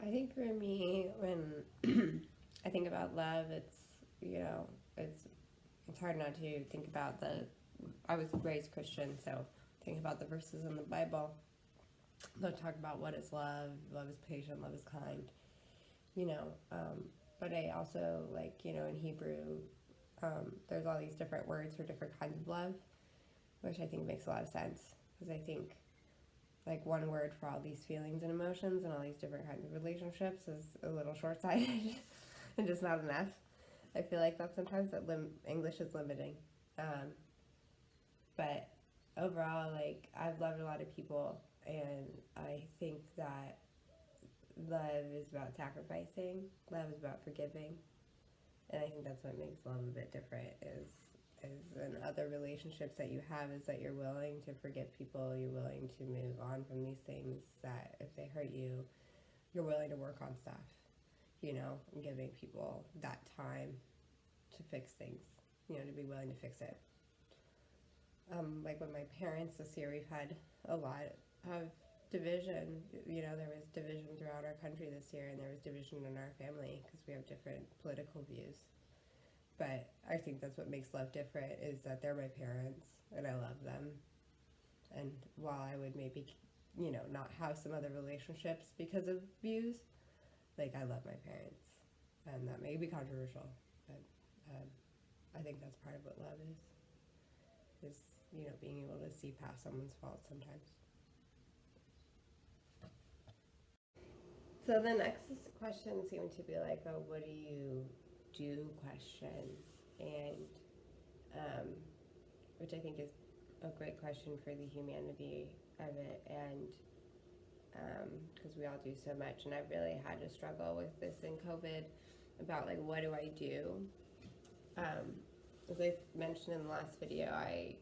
I think for me, when I think about love, it's it's hard not to think about the. I was raised Christian, so think about the verses in the Bible. They'll talk about what is love. Love is patient. Love is kind. You know, but I also in Hebrew, there's all these different words for different kinds of love, which I think makes a lot of sense because I think like one word for all these feelings and emotions and all these different kinds of relationships is a little short-sighted and just not enough. I feel like that sometimes that English is limiting, um, but overall, like I've loved a lot of people, and I think that love is about sacrificing. Love is about forgiving, and I think that's what makes love a bit different. Is in other relationships that you have is that you're willing to forgive people, you're willing to move on from these things that if they hurt you, you're willing to work on stuff, and giving people that time to fix things, to be willing to fix it. Like with my parents this year, we've had a lot of division. There was division throughout our country this year, and there was division in our family because we have different political views. But I think that's what makes love different is that they're my parents and I love them. And while I would maybe, not have some other relationships because of views, like I love my parents. And that may be controversial, but um, I think that's part of what love is, being able to see past someone's faults sometimes. So the next question seemed to be like a what do you do question, and um, which I think is a great question for the humanity of it, and because we all do so much, and I've really had to struggle with this in COVID about like what do I do. As I mentioned in the last video, I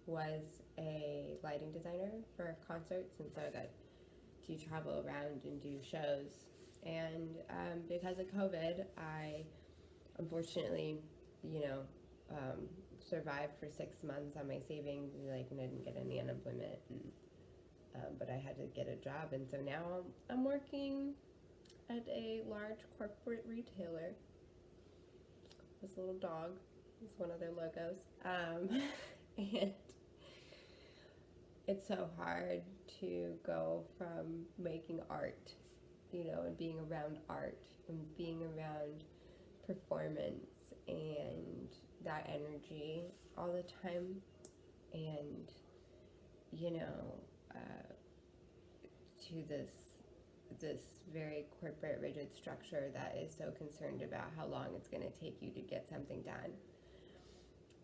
was a lighting designer for concerts, and so I got to travel around and do shows. And because of COVID, I unfortunately, you know, um, survived for 6 months on my savings, like, and I didn't get any unemployment. And, but I had to get a job, and so now I'm working at a large corporate retailer. This little dog is one of their logos, and it's so hard to go from making art, and being around art and being around performance and that energy all the time, and uh, to this very corporate rigid structure that is so concerned about how long it's going to take you to get something done.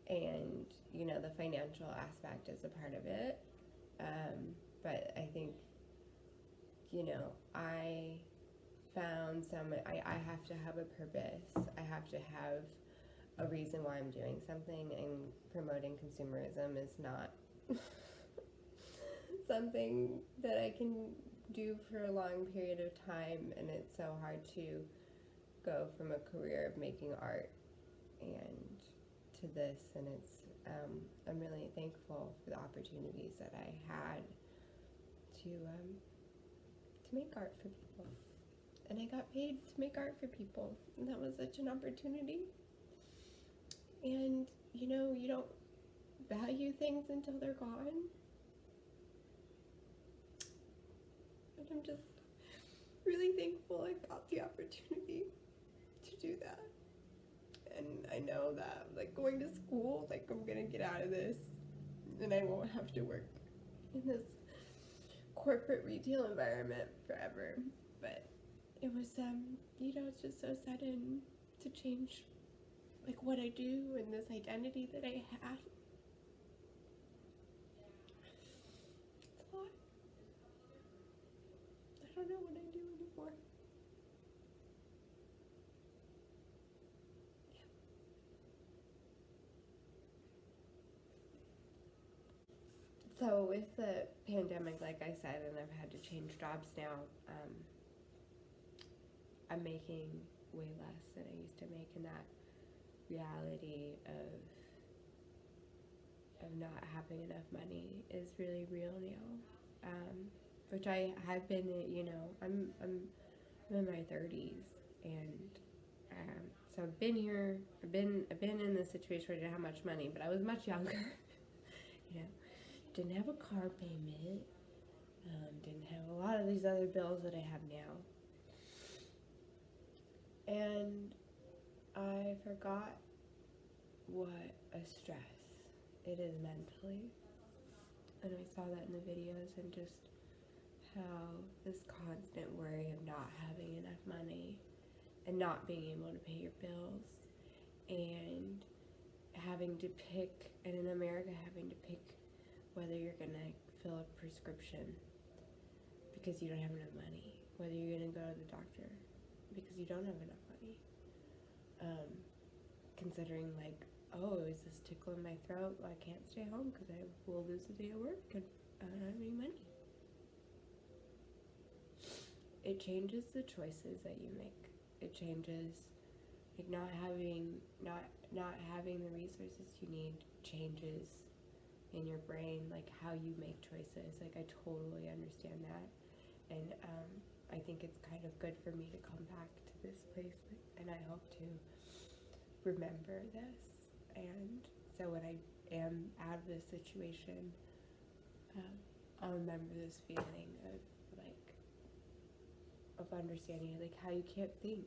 And the financial aspect is a part of it, but I think I found I have to have a purpose. I have to have a reason why I'm doing something, and promoting consumerism is not something that I can do for a long period of time, and it's so hard to go from a career of making art and to this, and I'm really thankful for the opportunities that I had to make art for people, and I got paid to make art for people, and that was such an opportunity. And you don't value things until they're gone. And I'm just really thankful I got the opportunity to do that. And I know that, like, going to school, like, I'm gonna get out of this and I won't have to work in this corporate retail environment forever. But it was, it's just so sudden to change, like, what I do and this identity that I had. It's a lot. I don't know what I do anymore. So with the pandemic, like I said, and I've had to change jobs now, I'm making way less than I used to make, and that reality of not having enough money is really real now. Which I have been, I'm I'm in my 30s, and so I've been here. I've been in this situation where I didn't have much money, but I was much younger. You know, didn't have a car payment. Didn't have a lot of these other bills that I have now. And I forgot what a stress it is mentally. And I saw that in the videos, and just how this constant worry of not having enough money and not being able to pay your bills, and having to pick, and in America having to pick whether you're gonna fill a prescription because you don't have enough money, whether you're gonna go to the doctor because you don't have enough money. Considering like, oh, is this tickle in my throat? Well, I can't stay home because I will lose a day of work and I don't have any money. It changes the choices that you make. It changes, like not having the resources you need changes in your brain, like how you make choices. Like I totally understand that, and I think it's kind of good for me to come back to this place, and I hope to remember this. And so when I am out of this situation, I'll remember this feeling of understanding, like how you can't think,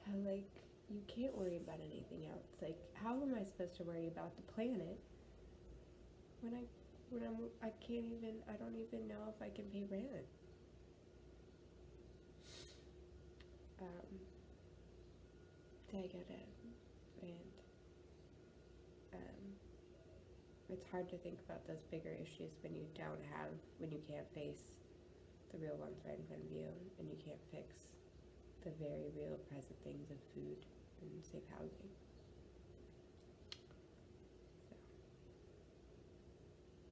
how like you can't worry about anything else. Like how am I supposed to worry about the planet when I can't even, I don't even know if I can pay rent. So I get it, and it's hard to think about those bigger issues when you can't face the real ones right in front of you, and you can't fix the very real present things of food and safe housing.